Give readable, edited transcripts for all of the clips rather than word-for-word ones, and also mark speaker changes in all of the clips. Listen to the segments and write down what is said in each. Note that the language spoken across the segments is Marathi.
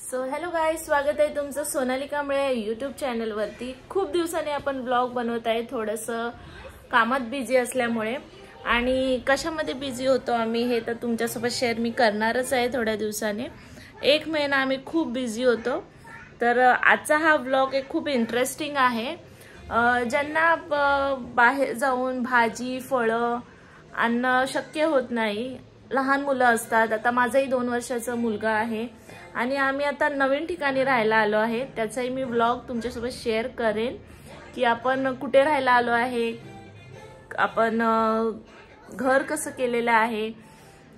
Speaker 1: सो हॅलो गाइस, स्वागत आहे तुमचं सोनाली कांबळे यूट्यूब चॅनलवरती। खूप दिवसांनी आपण ब्लॉग बनवत आहे, थोडंसं कामात बिझी असल्यामुळे। आणि कशामध्ये बिझी होतो आम्ही हे तर तुमच्यासोबत शेअर मी करणारच आहे थोड्या दिवसांनी। एक महिना आम्ही खूप बिझी होतो, तर आजचा हा ब्लॉग एक खूप इंटरेस्टिंग आहे। ज्यांना बाहेर जाऊन भाजी फळं आणणं शक्य होत नाही, लहान मुलं असतात। आता माझाही 2 वर्षाचा मुलगा आहे आणि आम्ही आता नवीन ठिकाणी राहायला आलो आहे। त्याचाही मी ब्लॉग तुमच्यासोबत शेअर करेन की आपण कुठे राहायला आलो आहे, आपण घर कसं केलेलं आहे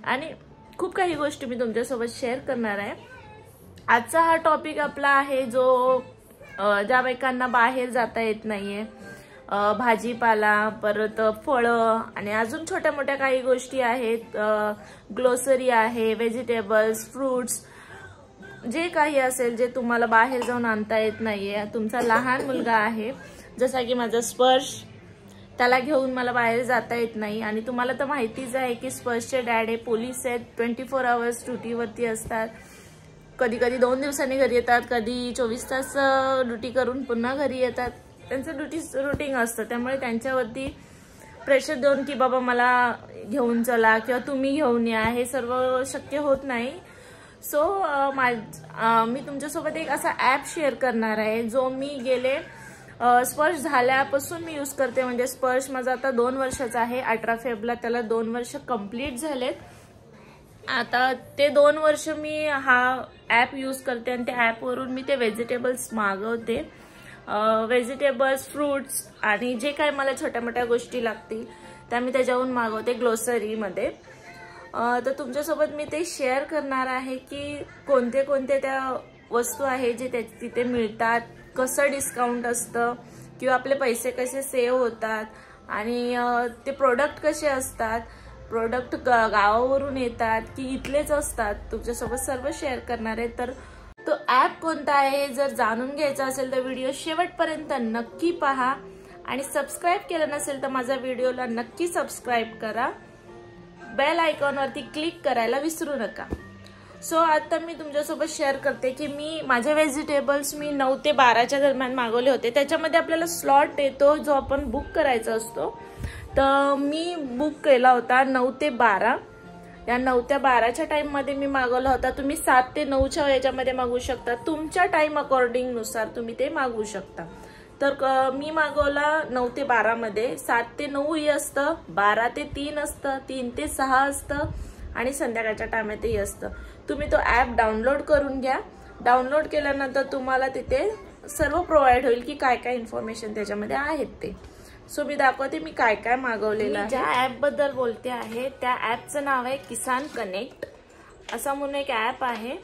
Speaker 1: आणि खूप काही गोष्टी मी तुमच्यासोबत शेअर करणार आहे। आजचा हा टॉपिक आपला आहे जो ज्या बायकांना बाहेर जाता येत नाहीये, भाजीपाला परत फळं आणि अजून छोट्या मोठ्या काही गोष्टी आहेत, ग्लोसरी आहे, व्हेजिटेबल्स, फ्रूट्स, जे काही असेल जे तुम्हाला बाहेर जाऊन आणता येत नाहीये। तुमचा लहान मुलगा आहे जसा की माझा स्पर्श, त्याला घेऊन मला बाहेर जाता येत नाही। आणि तुम्हाला तर माहितीच आहे की स्पर्शचे डॅड हे पोलीस आहेत, 24 आवर्स ड्युटीवरती असतात। कधी कधी 2 दिवसांनी घरी येतात, कधी 24 तास ड्युटी करून पुन्हा घरी येतात। त्यांचं ड्युटी रुटीन असतं, त्यामुळे त्यांच्यावरती प्रेशर देऊन की बाबा मला घेऊन चला किंवा तुम्ही घेऊन या, हे सर्व शक्य होत नाही। सो मी तुमच्यासोबत एक असा ॲप शेअर करणार आहे जो मी गेले स्पर्श झाल्यापासून मी यूज करते। म्हणजे स्पर्श माझा आता 2 वर्षाचा आहे, 18 फेब्रुवारीला त्याला 2 वर्ष कंप्लीट झालेत। आता ते 2 वर्ष मी हा ॲप यूज करते आणि त्या ॲपवरून मी ते व्हेजिटेबल्स मागवते, व्हेजिटेबल्स, फ्रूट्स आणि जे काही मला छोट्या मोठ्या गोष्टी लागतील त्या मी त्याच्यावरून मागवते ग्लोसरीमध्ये। तर तुमच्यासोबत मी ते शेअर करणार आहे की कोणते कोणते त्या वस्तू आहे जे तिथे मिळतात, कसं डिस्काउंट असतं किंवा आपले पैसे कसे सेव्ह होतात आणि ते प्रोडक्ट कसे असतात, प्रोडक्ट गावावरून येतात की इथलेच असतात, तुमच्यासोबत सर्व शेअर करणार आहे। तर तो ॲप कोणता आहे जर जाणून घ्यायचा असेल तर व्हिडिओ शेवटपर्यंत नक्की पहा आणि सबस्क्राइब केलं नसेल तर माझ्या व्हिडिओला नक्की सबस्क्राइब करा, बेल आयकॉनवरती क्लिक करायला विसरू नका। सो आता मी तुमच्यासोबत शेअर करते की मी माझे व्हेजिटेबल्स मी 9 ते 12च्या दरम्यान मागवले होते। त्याच्यामध्ये आपल्याला स्लॉट येतो जो आपण बुक करायचा असतो, तर मी बुक केला होता 9 ते 12। या 9 ते 12च्या टाइममध्ये मी मागवला होता। तुम्ही 7 ते 9च्या याच्यामध्ये मागवू शकता, तुमच्या टाइम अकॉर्डिंग नुसार तुम्ही ते मागवू शकता। तर मी मागवला 9 ते 12 मध्ये, 7 ते 9 ही असतं, 12 ते 3 असतं, 3 ते 6 असतं आणि संध्याकाळच्या टायमातही असतं। तुम्ही तो ॲप डाउनलोड करून घ्या। डाउनलोड केल्यानंतर तुम्हाला तिथे सर्व प्रोव्हाइड होईल की काय काय इन्फॉर्मेशन त्याच्यामध्ये आहेत ते। सो मी दाखवते मी काय काय मागवलेलं आहे। ज्या ॲप बद्दल बोलते आहे त्या ॲपचं नाव आहे किसान कनेक्ट, असा म्हणून एक ॲप आहे।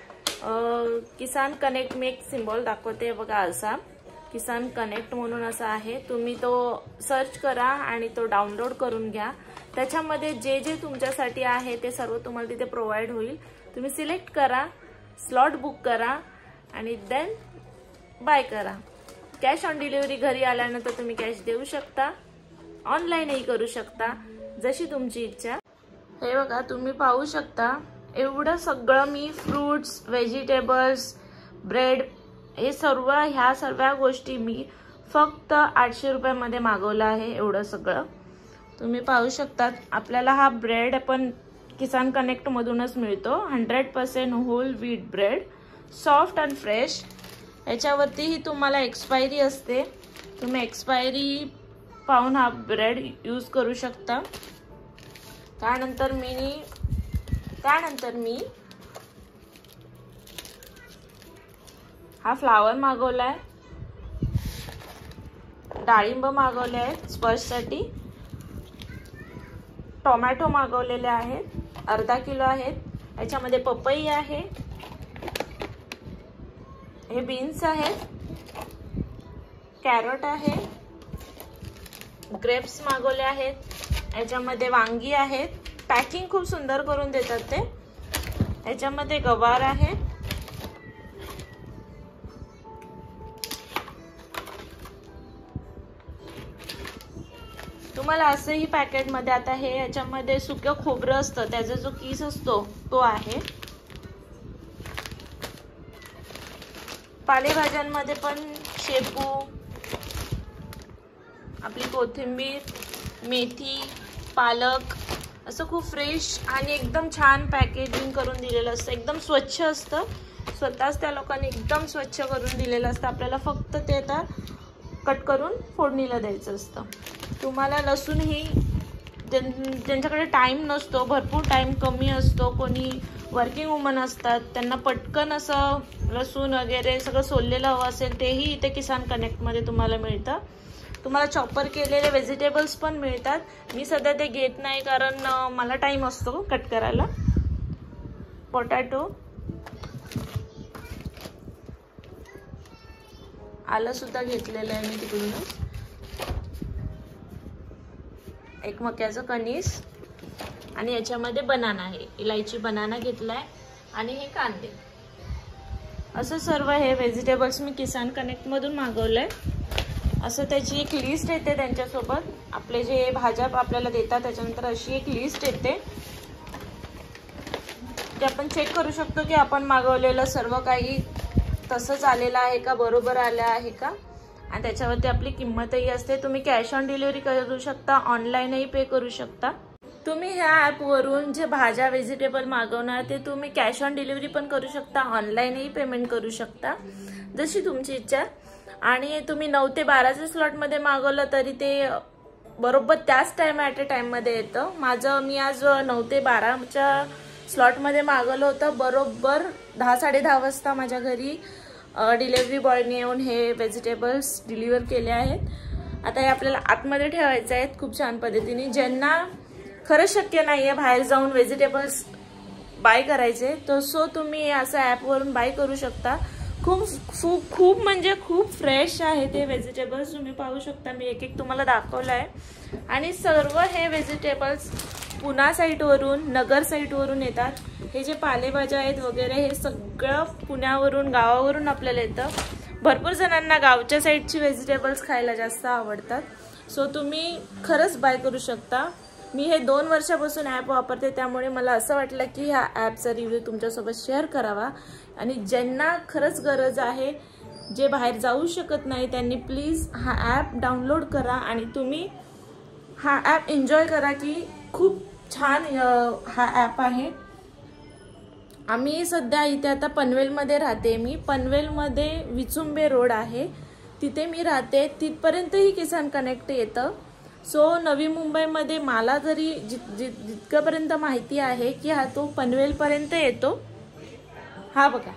Speaker 1: किसान कनेक्ट मी एक सिम्बॉल दाखवते बघा, असा किसान कनेक्ट म्हणून असा आहे। तुम्ही तो सर्च करा आणि तो डाउनलोड करून घ्या। त्याच्यामध्ये जे जे तुमच्यासाठी आहे ते सर्व तुम्हाला तिथे प्रोव्हाइड होईल। तुम्ही सिलेक्ट करा, स्लॉट बुक करा आणि देन बाय करा। कॅश ऑन डिलिव्हरी घरी आल्यानंतर तुम्ही कॅश देऊ शकता, ऑनलाईनही करू शकता, जशी तुमची इच्छा। हे बघा तुम्ही पाहू शकता, एवढं सगळं मी फ्रूट्स, व्हेजिटेबल्स, ब्रेड, हे सर्व ह्या सर्व गोष्टी मी फक्त 800 रुपयामध्ये मागवलं आहे। एवढं सगळं तुम्ही पाहू शकता। आपल्याला हा ब्रेड पण किसान कनेक्ट मधूनच मिळतो, 100% whole wheat bread, soft and fresh. याच्यावरतीही तुम्हाला एक्सपायरी असते, तुम्ही एक्सपायरी पाहून हा ब्रेड यूज करू शकता। त्यानंतर मी हा फ्लावर मागवलाय, डाळिंब मागवले आहेत स्पर्शसाठी, टोमॅटो मागवलेले आहेत, अर्धा किलो आहेत। याच्यामध्ये पपई आहे, हे बीन्स आहेत, कॅरट आहे, ग्रेप्स मागवले आहेत, याच्यामध्ये वांगी आहेत, पॅकिंग खूप सुंदर करून देतात ते। याच्यामध्ये गवार आहे, तुम्हाला असंही पॅकेटमध्ये आता हे याच्यामध्ये सुकं खोबरं असतं, त्याचा जो किस असतो तो आहे। पालेभाज्यांमध्ये पण शेपू, आपली कोथिंबीर, मेथी, पालक असं खूप फ्रेश आणि एकदम छान पॅकेजिंग करून दिलेलं असतं. एकदम स्वच्छ असतं, स्वतःच त्या लोकांनी एकदम स्वच्छ करून दिलेलं असतं. आपल्याला फक्त ते आता कट करून फोडणीला द्यायचं असतं. तुम्हाला लसूण ही ज्यांच्याकडे टाईम नसतो, भरपूर टाईम कमी असतो, कोणी वर्किंग वुमन असतात, त्यांना पटकन असं लसूण वगैरे सगळं सोललेलं हवं असेल तेही इथे किसान कनेक्टमध्ये तुम्हाला मिळतं. तुम्हाला चॉपर केलेले व्हेजिटेबल्स पण मिळतात. मी सध्या ते घेत नाही कारण मला टाईम असतो कट करायला. पोटॅटो, आलं सुद्धा घेतलेलं आहे मी तिकडूनच, एक मक्याचं कणीस आणि याच्यामध्ये बनाना आहे, इलायची बनाना घेतलाय आणि हे कांदे. असं सर्व हे व्हेजिटेबल्स मी किसान कनेक्टमधून मागवलंय. असं त्याची एक लिस्ट येते त्यांच्यासोबत, आपले जे भाज्या आपल्याला देतात त्याच्यानंतर अशी एक लिस्ट येते ते आपण चेक करू शकतो की आपण मागवलेलं सर्व काही तसंच आलेलं आहे का, बरोबर आलं आहे का, आणि त्याच्यावरती आपली किंमतही असते. तुम्ही कॅश ऑन डिलिव्हरी करू शकता, ऑनलाईनही पे करू शकता. तुम्ही ह्या ॲपवरून जे भाज्या व्हेजिटेबल मागवणार ते तुम्ही कॅश ऑन डिलिव्हरी पण करू शकता, ऑनलाईनही पेमेंट करू शकता, जशी तुमची इच्छा. आणि तुम्ही 9 ते 12च्या स्लॉटमध्ये मागवलं तरी ते बरोबर त्याच ॲट अ टाईममध्ये येतं. मी आज 9 ते 12च्या स्लॉटमध्ये मागवलं होतं. बरोबर 10-10:30 वाजता माझ्या घरी डिलेवरी बॉयने येऊन हे व्हेजिटेबल्स डिलिव्हर केले आहेत. आता हे आपल्याला आतमध्ये ठेवायचे आहेत खूप छान पद्धतीने. ज्यांना खरंच शक्य नाही आहे बाहेर जाऊन व्हेजिटेबल्स बाय करायचे तर तुम्ही असं ॲपवरून बाय करू शकता. खूप म्हणजे खूप फ्रेश आहे ते व्हेजिटेबल्स, तुम्ही पाहू शकता. मी एक तुम्हाला दाखवलं आहे. आणि सर्व हे व्हेजिटेबल्स पुणा साईटवरून, नगर साईटवरून येतात. हे जे पालेभाज्या आहेत वगैरे हे सगळं पुण्यावरून, गावावरून आपल्याला येतं. भरपूर जणांना गावच्या साईडची व्हेजिटेबल्स खायला जास्त आवडतात. तुम्ही खरंच बाय करू शकता. मी हे 2 वर्षापासून ॲप वापरते, त्यामुळे मला असं वाटलं की ह्या ॲपचा रिव्ह्यू तुमच्यासोबत शेअर करावा. आणि ज्यांना खरंच गरज आहे, जे बाहेर जाऊ शकत नाही, त्यांनी प्लीज हा ॲप डाउनलोड करा आणि तुम्ही हा ॲप एन्जॉय करा की खूप छान हा ॲप आहे. आम्ही सध्या इथे आता पनवेलमध्ये राहते. मी पनवेलमध्ये विचुंबे रोड आहे तिथे मी राहते. तिथपर्यंतही किसान कनेक्ट येतं. नवी मुंबईमध्ये मला तरी जितक्यापर्यंत माहिती आहे की हा तो पनवेलपर्यंत येतो. हा बघा,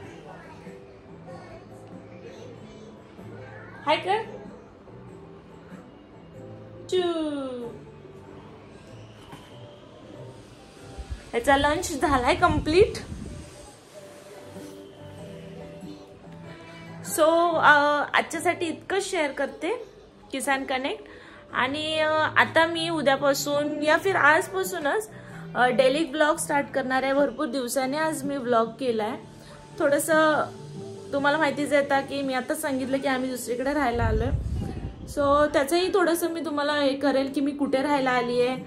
Speaker 1: हाय का याचा लंच झालाय कंप्लीट. आजच्यासाठी इतकंच शेअर करते किसान कनेक्ट. आणि आता मी उद्यापासून या फिर आजपासूनच डेली ब्लॉग स्टार्ट करणार आहे. भरपूर दिवसांनी आज मी ब्लॉग केलाय. थोडंसं तुम्हाला माहितीच येतं की मी आता सांगितलं की आम्ही दुसरीकडे राहायला आलोय. त्याचंही थोडंसं मी तुम्हाला हे करेल की मी कुठे राहायला आली आहे,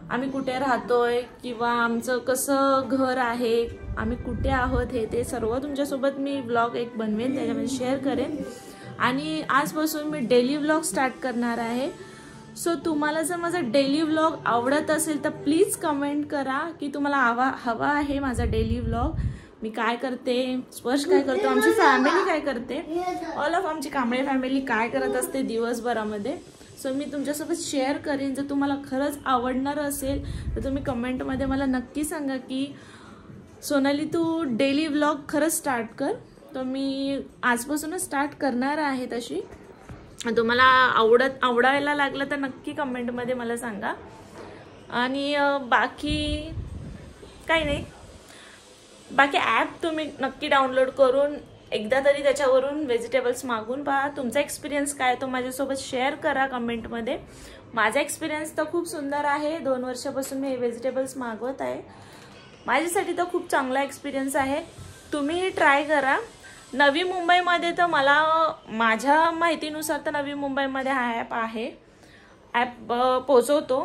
Speaker 1: आम्ही कुठे राहतोय, किंवा आमचं कसं घर आहे, आम्ही कुठे आहोत, ते सर्व तुमच्यासोबत मी ब्लॉग एक बनवेन, त्याच्यामध्ये शेअर करेन. आणि आजपासून मी डेली ब्लॉग स्टार्ट करणार आहे. तुम्हाला जर माझा डेली व्लॉग आवडत असेल तर प्लीज कमेंट करा की तुम्हाला हवा आहे माझा डेली व्लॉग. मी काय करते, स्पर्श काय करतो, आमची फॅमिली काय करते, ऑल ऑफ आमची कांबळे फॅमिली काय करत असते दिवसभरामध्ये. मी तुमच्यासोबत शेअर करेन. जर तुम्हाला खरंच आवडणार असेल तर तुम्ही कमेंटमध्ये मला नक्की सांगा की सोनाली तू डेली व्लॉग खरंच स्टार्ट कर. मी आजपासूनच स्टार्ट करणार आहे. तशी तुम्हाला आवडायला लागलं तर नक्की कमेंटमध्ये मला सांगा. आणि बाकी काही नाही, बाकी ॲप तुम्ही नक्की डाउनलोड करून एकदा तरी त्याच्यावरून व्हेजिटेबल्स मागून पहा. तुमचा एक्सपिरियन्स काय तो माझ्यासोबत शेअर करा कमेंटमध्ये. माझा एक्सपिरियन्स तर खूप सुंदर आहे. 2 वर्षापासून मी हे व्हेजिटेबल्स मागवत आहे. माझ्यासाठी तर खूप चांगला एक्सपिरियन्स आहे. तुम्हीही ट्राय करा. नवी मुंबईमध्ये तर मला माझ्या माहितीनुसार तर नवी मुंबईमध्ये हा ॲप आहे, ॲप पोचवतो.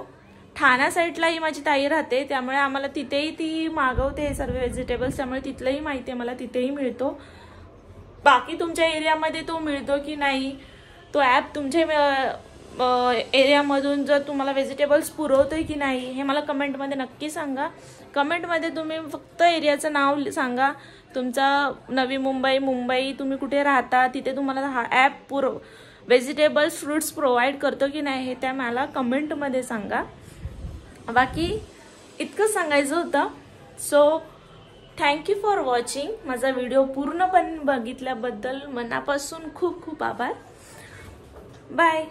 Speaker 1: ठाणा साईडलाही माझी ताई राहते, त्यामुळे आम्हाला तिथेही ती मागवते हे सर्व व्हेजिटेबल्स, त्यामुळे तिथलंही माहिती आहे मला, तिथेही मिळतो. बाकी तुमच्या एरियामध्ये तो मिळतो की नाही, तो ॲप तुमच्या एरियामधून जर तुम्हाला व्हेजिटेबल्स पुरवतोय की नाही हे मला कमेंटमध्ये नक्की सांगा. कमेंटमध्ये तुम्ही फक्त एरियाचं नाव सांगा, तुमचा नवी मुंबई तुम्ही कुठे राहता, तिथे तुम्हाला हा ॲप व्हेजिटेबल्स फ्रूट्स प्रोव्हाइड करतो की नाही हे त्या मला कमेंटमध्ये सांगा. बाकी इतकं सांगायचं होतं. So thank you for watching. माझा व्हिडिओ पूर्णपणे बघितल्याबद्दल मनापासून खूप खूप आभार. बाय.